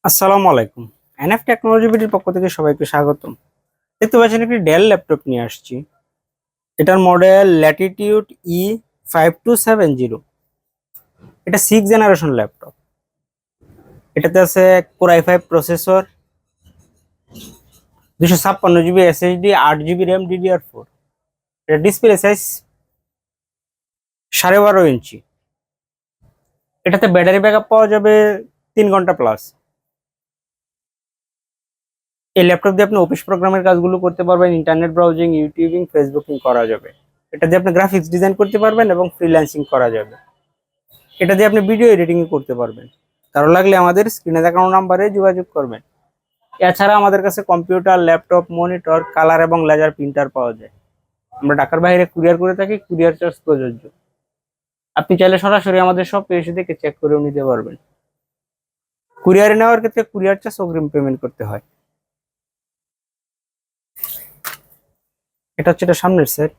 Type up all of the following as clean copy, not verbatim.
আসসালামু আলাইকুম। NF technology বিডির পক্ষ থেকে সবাইকে স্বাগতম। দেখতে পাচ্ছেন একটি ডেল ল্যাপটপ নিয়ে আসছি। এটার মডেল ল্যাটিটিউড E5270। এটা 6th জেনারেশন ল্যাপটপ। এটাতে আছে core i5 processor, 256 GB SSD, 8 GB RAM, DDR4। এটা ডিসপ্লে সাইজ 12.5 ইঞ্চি। এটাতে ব্যাটারি ব্যাকআপ পাওয়া যাবে 3 ঘন্টা প্লাস। এই ল্যাপটপ দিয়ে আপনি অফিস প্রোগ্রামের কাজগুলো করতে পারবেন, ইন্টারনেট ব্রাউজিং, ইউটিউবিং, ফেসবুকিং করা যাবে। এটা দিয়ে আপনি গ্রাফিক্স ডিজাইন করতে পারবেন এবং ফ্রিল্যান্সিং করা যাবে। এটা দিয়ে আপনি ভিডিও এডিটিং করতে পারবেন। কারো লাগলে আমাদের স্ক্রিনে দেখানো নাম্বারে যোগাযোগ করবেন। এছাড়া আমাদের কাছে কম্পিউটার, ল্যাপটপ, মনিটর, কালার এবং লেজার প্রিন্টার পাওয়া যায়। আমরা ঢাকার বাইরে কুরিয়ার করে থাকি, কুরিয়ার চার্জ প্রযোজ্য। আপনি চাইলে সরাসরি আমাদের সব এসে দেখে চেক করেও নিতে পারবেন। কুরিয়ারে নেওয়ার ক্ষেত্রে কুরিয়ার চার্জ অগ্রিম পেমেন্ট করতে হয়। এটা হচ্ছে এটা সামনের সাইড।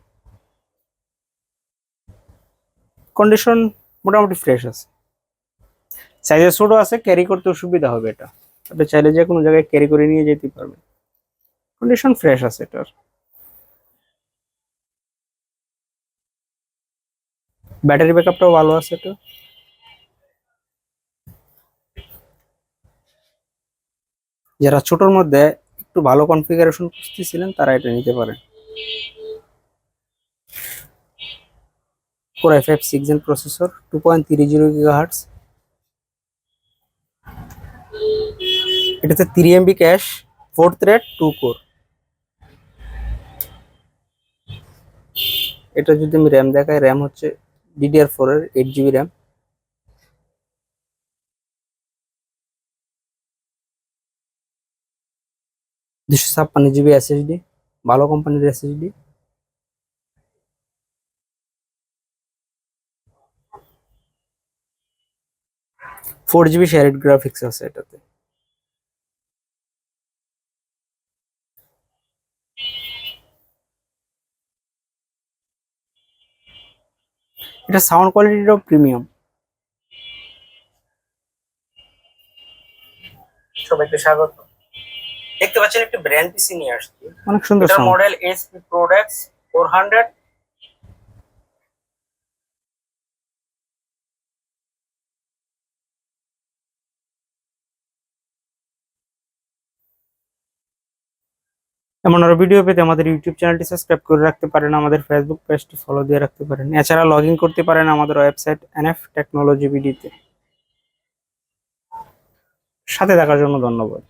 কন্ডিশন মোটামুটি ফ্রেশ আছে, সাইজে ছোট আছে, ক্যারি করতে সুবিধা হবে। এটা আপনি চাইলে যে কোনো জায়গায় ক্যারি করে নিয়ে যেতে পারবেন। কন্ডিশন ফ্রেশ আছে এটার। ব্যাটারি ব্যাকআপটাও ভালো আছে এটা। যারা ছোটর মধ্যে একটু ভালো কনফিগারেশন খুঁজতেছিলেন তারা এটা নিতে পারেন। Core i5 6th Gen processor, 2.30 GHz। এটাতে 3 MB ক্যাশ, 4 থ্রেড, 2 কোর। এটা যদি আমি র্যাম দেখাই, র্যাম হচ্ছে DDR4 এর 8 GB র্যাম। ,256 GB SSD, ভালো কোম্পানির SSD। 4 GB শেয়ারেড গ্রাফিক্স আছে এটাতে। এটা সাউন্ড কোয়ালিটিটাও প্রিমিয়াম। সবাইকে স্বাগত। দেখতে পাচ্ছেন একটা ব্র্যান্ড পিসি নিয়ে আসছি, অনেক সুন্দর। এটার মডেল HP প্রোডাক্টস 400। এমন আরো ভিডিও পেতে আমাদের ইউটিউব চ্যানেলটি সাবস্ক্রাইব করে রাখতে পারেন, আমাদের ফেসবুক পেজটি ফলো দিয়ে রাখতে পারেন। এছাড়া লগ ইন করতে পারেন আমাদের ওয়েবসাইট এনএফ টেকনোলজি বিডিতে। সাথে থাকার জন্য ধন্যবাদ।